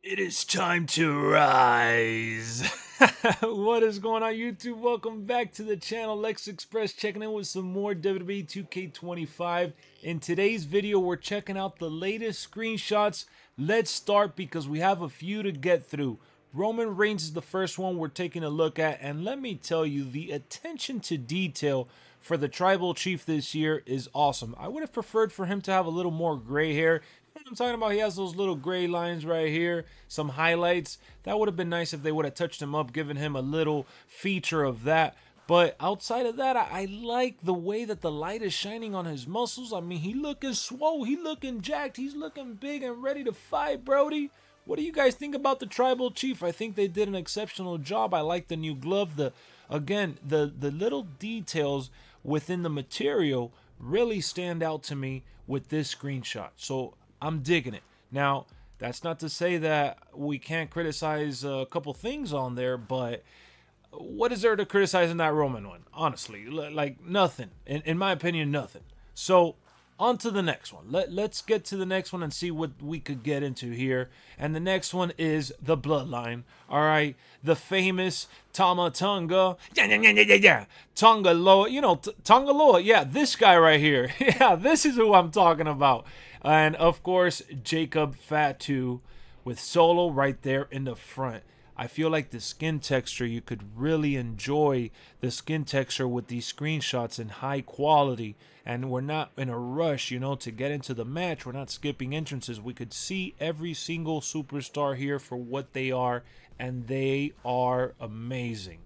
It is time to rise. What is going on, YouTube? Welcome back to the channel. LexxExpress checking in with some more WWE 2K25. In today's video, we're checking out the latest screenshots. Let's start because we have a few to get through. Roman Reigns is the first one we're taking a look at, and let me tell you, the attention to detail for the tribal chief this year is awesome. I would have preferred for him to have a little more gray hair. You know what I'm talking about? He has those little gray lines right here, some highlights. That would have been nice if they would have touched him up, given him a little feature of that. But outside of that, I like the way that the light is shining on his muscles. I mean, he looking swole, he looking jacked, he's looking big and ready to fight, Brody. What do you guys think about the tribal chief? I think they did an exceptional job. I like the new glove. The little details within the material really stand out to me with this screenshot. So I'm digging it. Now, that's not to say that we can't criticize a couple things on there, but what is there to criticize in that Roman one? Honestly, like nothing. In my opinion, nothing. So on to the next one. Let's get to the next one and see what we could get into here. And the next one is the Bloodline. All right, the famous Tama Tonga. Yeah. Tonga Loa. You know, Tonga Loa. Yeah, this guy right here. Yeah, this is who I'm talking about. And of course, Jacob Fatu with Solo right there in the front. I feel like the skin texture, you could really enjoy the skin texture with these screenshots in high quality. And we're not in a rush, to get into the match. We're not skipping entrances. We could see every single superstar here for what they are, and they are amazing.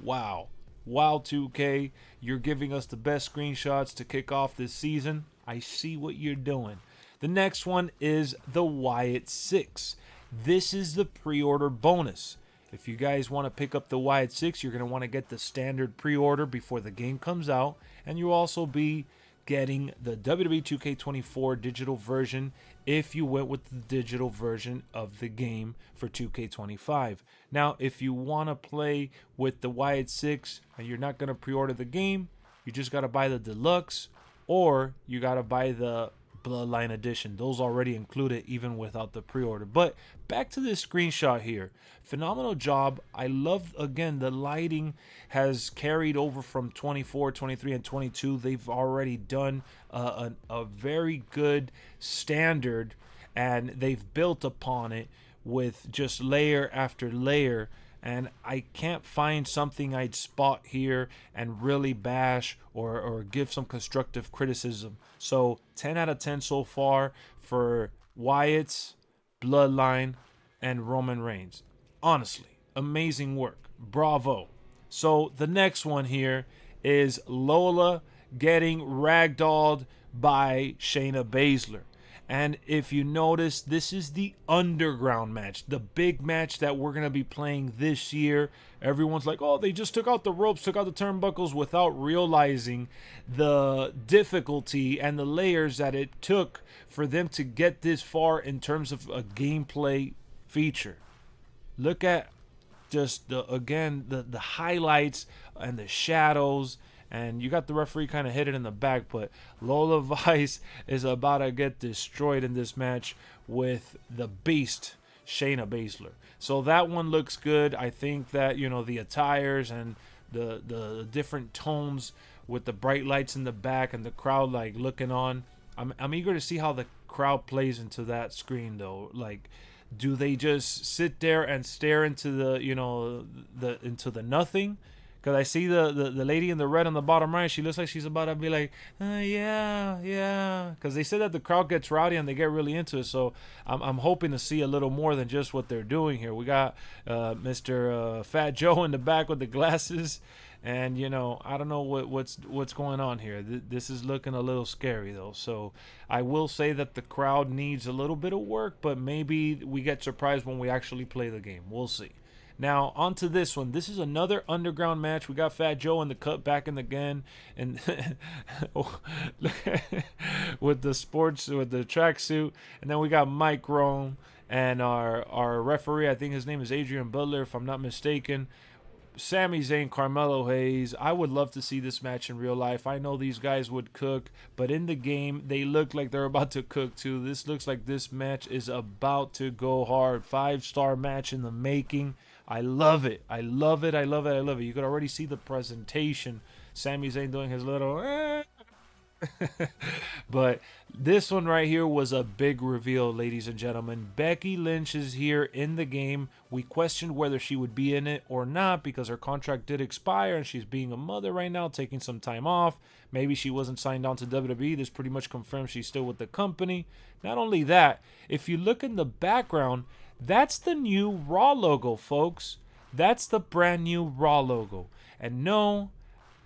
Wow. Wow, 2K, you're giving us the best screenshots to kick off this season. I see what you're doing. The next one is the Wyatt 6. This is the pre-order bonus. If you guys want to pick up the Wyatt 6, you're going to want to get the standard pre-order before the game comes out. And you'll also be getting the WWE 2K24 digital version if you went with the digital version of the game for 2K25. Now, if you want to play with the Wyatt 6 and you're not going to pre-order the game, you just got to buy the deluxe, or you got to buy the Bloodline edition. Those already included even without the pre-order. But back to this screenshot here. Phenomenal job. I love, again, the lighting has carried over from 24, 23, and 22. They've already done a very good standard, and they've built upon it with just layer after layer. And I can't find something I'd spot here and really bash or give some constructive criticism. So 10 out of 10 so far for Wyatt's, Bloodline, and Roman Reigns. Honestly, amazing work. Bravo. So the next one here is Lola getting ragdolled by Shayna Baszler. And if you notice, this is the underground match, the big match that we're going to be playing this year. Everyone's like, oh, they just took out the ropes, took out the turnbuckles without realizing the difficulty and the layers that it took for them to get this far in terms of a gameplay feature. Look at just the highlights and the shadows. And you got the referee kind of hit it in the back, but Lola Vice is about to get destroyed in this match with the beast, Shayna Baszler. So that one looks good. I think that, the attires and the different tones with the bright lights in the back and the crowd like looking on. I'm eager to see how the crowd plays into that screen though. Like, do they just sit there and stare into into the nothing? Because I see the lady in the red on the bottom right. She looks like she's about to be like, yeah. Because they said that the crowd gets rowdy and they get really into it. So I'm hoping to see a little more than just what they're doing here. We got Mr. Fat Joe in the back with the glasses. And, I don't know what's going on here. This is looking a little scary, though. So I will say that the crowd needs a little bit of work. But maybe we get surprised when we actually play the game. We'll see. Now, on to this one. This is another underground match. We got Fat Joe in the cut back in again. And with the tracksuit. And then we got Mike Rome and our referee. I think his name is Adrian Butler, if I'm not mistaken. Sami Zayn, Carmelo Hayes. I would love to see this match in real life. I know these guys would cook, but in the game, they look like they're about to cook too. This looks like this match is about to go hard. 5-star match in the making. I love it. I love it. I love it. I love it. You could already see the presentation. Sami Zayn doing his little but this one right here was a big reveal, ladies and gentlemen. Becky Lynch is here in the game. We questioned whether she would be in it or not because her contract did expire and she's being a mother right now, taking some time off. Maybe she wasn't signed on to WWE. This pretty much confirms she's still with the company. Not only that, if you look in the background, that's the new Raw logo, folks. That's the brand new Raw logo. And no,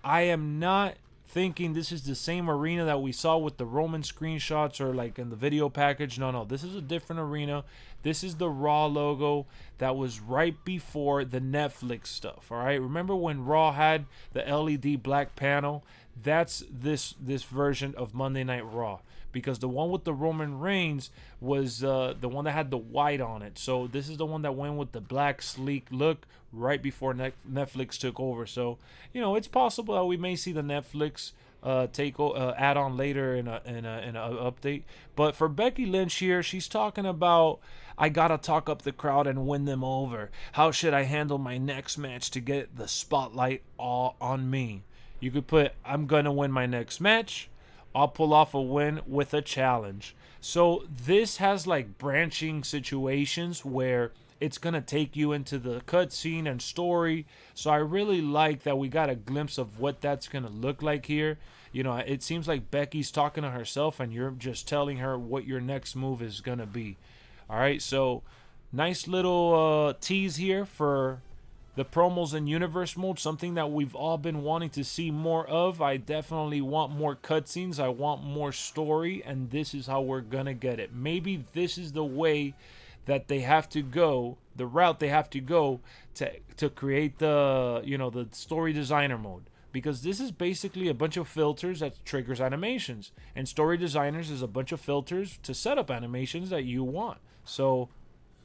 I am not thinking this is the same arena that we saw with the Roman screenshots or like in the video package. No, this is a different arena. This is the Raw logo that was right before the Netflix stuff. All right, remember when Raw had the LED black panel? That's this version of Monday Night Raw, because the one with the Roman Reigns was the one that had the white on it. So this is the one that went with the black sleek look right before Netflix took over. So, you know, it's possible that we may see the Netflix add-on later in a update. But for Becky Lynch here, she's talking about, I gotta talk up the crowd and win them over. How should I handle my next match to get the spotlight all on me? You could put, I'm gonna win my next match. I'll pull off a win with a challenge. So this has like branching situations where it's going to take you into the cutscene and story. So I really like that we got a glimpse of what that's going to look like here. You know, it seems like Becky's talking to herself and you're just telling her what your next move is going to be. All right, so nice little tease here for the promos in universe mode, something that we've all been wanting to see more of. I definitely want more cutscenes. I want more story, and this is how we're gonna get it. Maybe this is the way that they have to go, the route they have to go to create the, you know, the story designer mode, because this is basically a bunch of filters that triggers animations, and story designers is a bunch of filters to set up animations that you want. So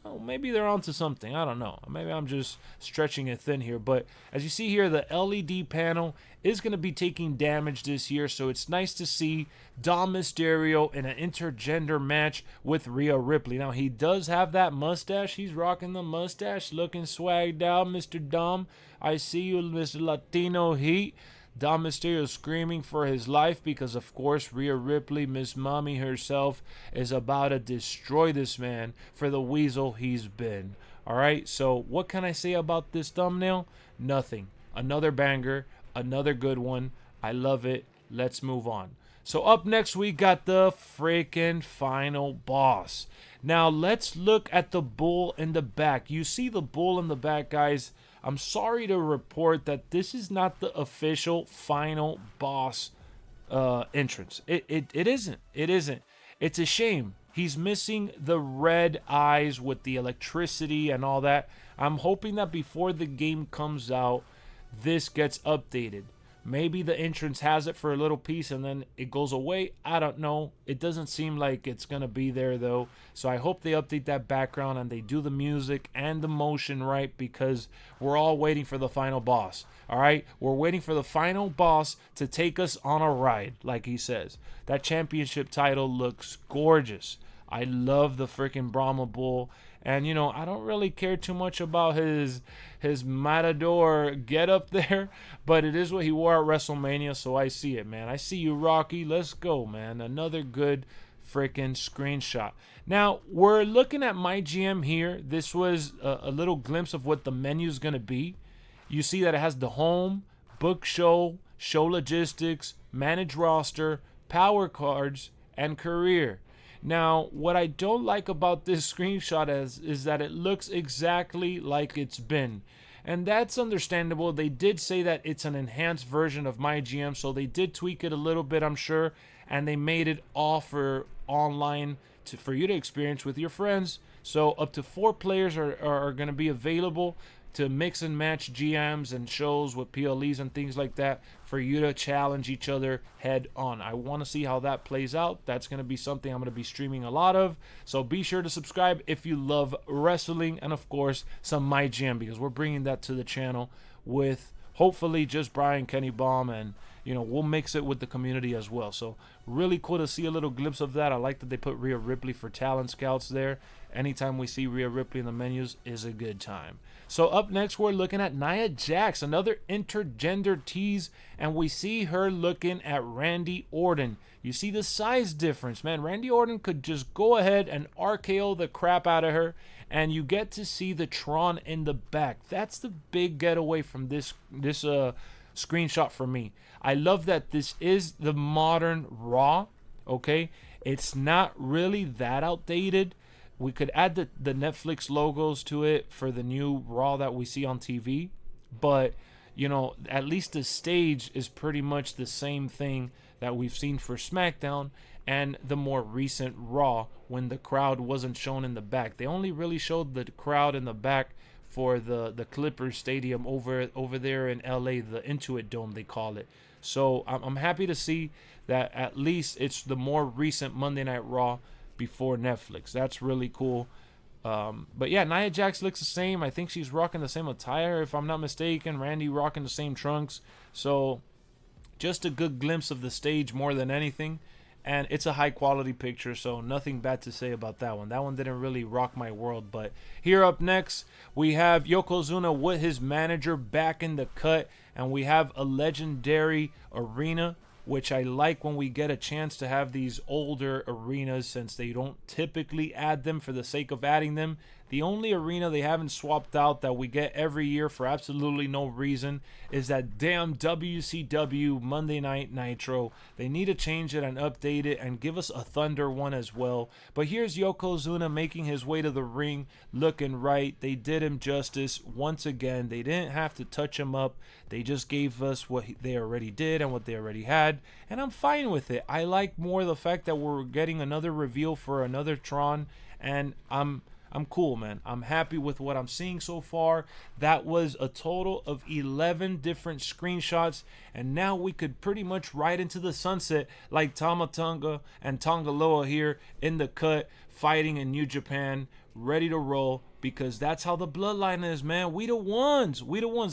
well, maybe they're onto something. I don't know. Maybe I'm just stretching it thin here. But as you see here, the LED panel is going to be taking damage this year. So it's nice to see Dom Mysterio in an intergender match with Rhea Ripley. Now, he does have that mustache. He's rocking the mustache, looking swagged out, Mr. Dom. I see you, Mr. Latino Heat. Dom Mysterio screaming for his life because, of course, Rhea Ripley, Miss Mommy herself, is about to destroy this man for the weasel he's been. All right, so what can I say about this thumbnail? Nothing. Another banger, another good one. I love it. Let's move on. So up next, we got the freaking final boss. Now, let's look at the bull in the back. You see the bull in the back, guys. I'm sorry to report that this is not the official final boss entrance. It isn't. It isn't. It's a shame. He's missing the red eyes with the electricity and all that. I'm hoping that before the game comes out, this gets updated. Maybe the entrance has it for a little piece and then it goes away. I don't know. It doesn't seem like it's going to be there though. So I hope they update that background and they do the music and the motion right, because we're all waiting for the final boss. All right? We're waiting for the final boss to take us on a ride, like he says. That championship title looks gorgeous. I love the freaking Brahma Bull. And, you know, I don't really care too much about his Matador get up there, but it is what he wore at WrestleMania, so I see it, man. I see you, Rocky. Let's go, man. Another good freaking screenshot. Now, we're looking at my GM here. This was a little glimpse of what the menu is going to be. You see that it has the home, book show, show logistics, manage roster, power cards, and career. Now, what I don't like about this screenshot is that it looks exactly like it's been. And that's understandable. They did say that it's an enhanced version of my GM, so they did tweak it a little bit, I'm sure. And they made it all for online for you to experience with your friends So up to 4 players are going to be available to mix and match GMs and shows with PLEs and things like that for you to challenge each other head on. I want to see how that plays out. That's going to be something I'm going to be streaming a lot of. So be sure to subscribe if you love wrestling, and of course some My Jam, because we're bringing that to the channel with hopefully just Brian, Kenny Baum, and we'll mix it with the community as well. So really cool to see a little glimpse of that. I like that they put Rhea Ripley for talent scouts there. Anytime we see Rhea Ripley in the menus is a good time. So up next, we're looking at Nia Jax, another intergender tease, and we see her looking at Randy Orton. You see the size difference, man. Randy Orton could just go ahead and RKO the crap out of her, and you get to see the Tron in the back. That's the big getaway from this screenshot for me. I love that this is the modern Raw, okay? It's not really that outdated. We could add the Netflix logos to it for the new Raw that we see on TV, but at least the stage is pretty much the same thing that we've seen for SmackDown and the more recent Raw, when the crowd wasn't shown in the back. They only really showed the crowd in the back for the Clippers Stadium over there in LA, the Intuit Dome they call it. So I'm happy to see that at least it's the more recent Monday Night Raw before Netflix. That's really cool. But yeah, Nia Jax looks the same. I think she's rocking the same attire, if I'm not mistaken. Randy rocking the same trunks. So just a good glimpse of the stage more than anything. And it's a high quality picture, so nothing bad to say about that one. That one didn't really rock my world. But here up next, we have Yokozuna with his manager back in the cut. And we have a legendary arena, which I like when we get a chance to have these older arenas, since they don't typically add them for the sake of adding them. The only arena they haven't swapped out that we get every year for absolutely no reason is that damn WCW Monday Night Nitro. They need to change it and update it and give us a Thunder one as well. But here's Yokozuna making his way to the ring, looking right. They did him justice once again. They didn't have to touch him up. They just gave us what they already did and what they already had, and I'm fine with it. I like more the fact that we're getting another reveal for another Tron, and I'm cool, man. I'm happy with what I'm seeing so far. That was a total of 11 different screenshots, and now we could pretty much ride into the sunset like Tama Tonga and Tongaloa here in the cut, fighting in New Japan, ready to roll, because that's how the Bloodline is, man. We the ones.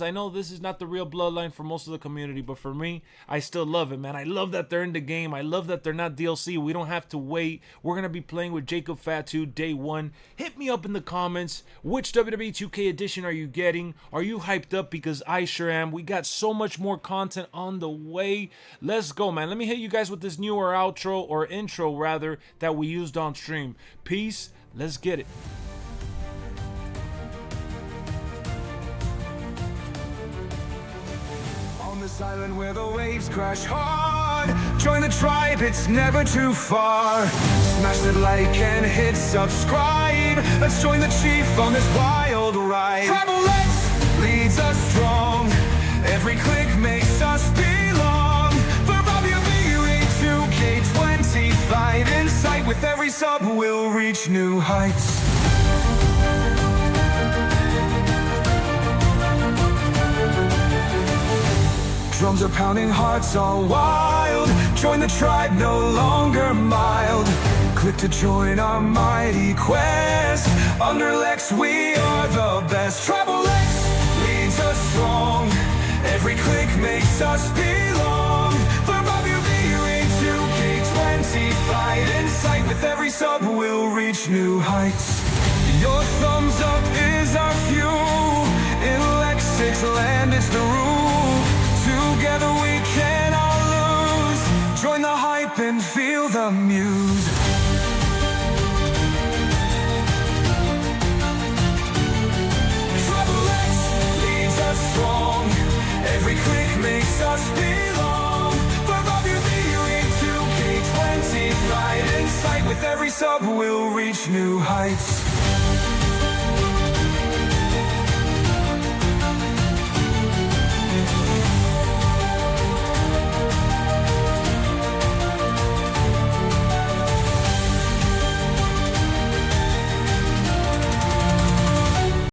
I know this is not the real Bloodline for most of the community, but for me, I still love it, man. I love that they're in the game. I love that they're not DLC. We don't have to wait. We're going to be playing with Jacob Fatu day one. Hit me up in the comments. Which WWE 2K edition are you getting? Are you hyped up? Because I sure am. We got so much more content on the way. Let's go, man. Let me hit you guys with this newer outro, or intro rather, that we used on stream. Peace. Let's get it. This island where the waves crash hard. Join the tribe, it's never too far. Smash that like and hit subscribe. Let's join the chief on this wild ride. Tribal Lex leads us strong. Every click makes us belong. For WWE 2K25 in sight. With every sub we'll reach new heights. Drums are pounding, hearts are wild. Join the tribe, no longer mild. Click to join our mighty quest. Under Lexx, we are the best. Tribal Lex leads us strong. Every click makes us belong. For WWE 2K25 in sight. With every sub, we'll reach new heights. Your thumbs up is our fuel. In Lexx land, it's the rule. Together we cannot lose. Join the hype and feel the muse. Tribal Lex leads us strong. Every click makes us belong. For WWE 2K25 in sight. With every sub we'll reach new heights.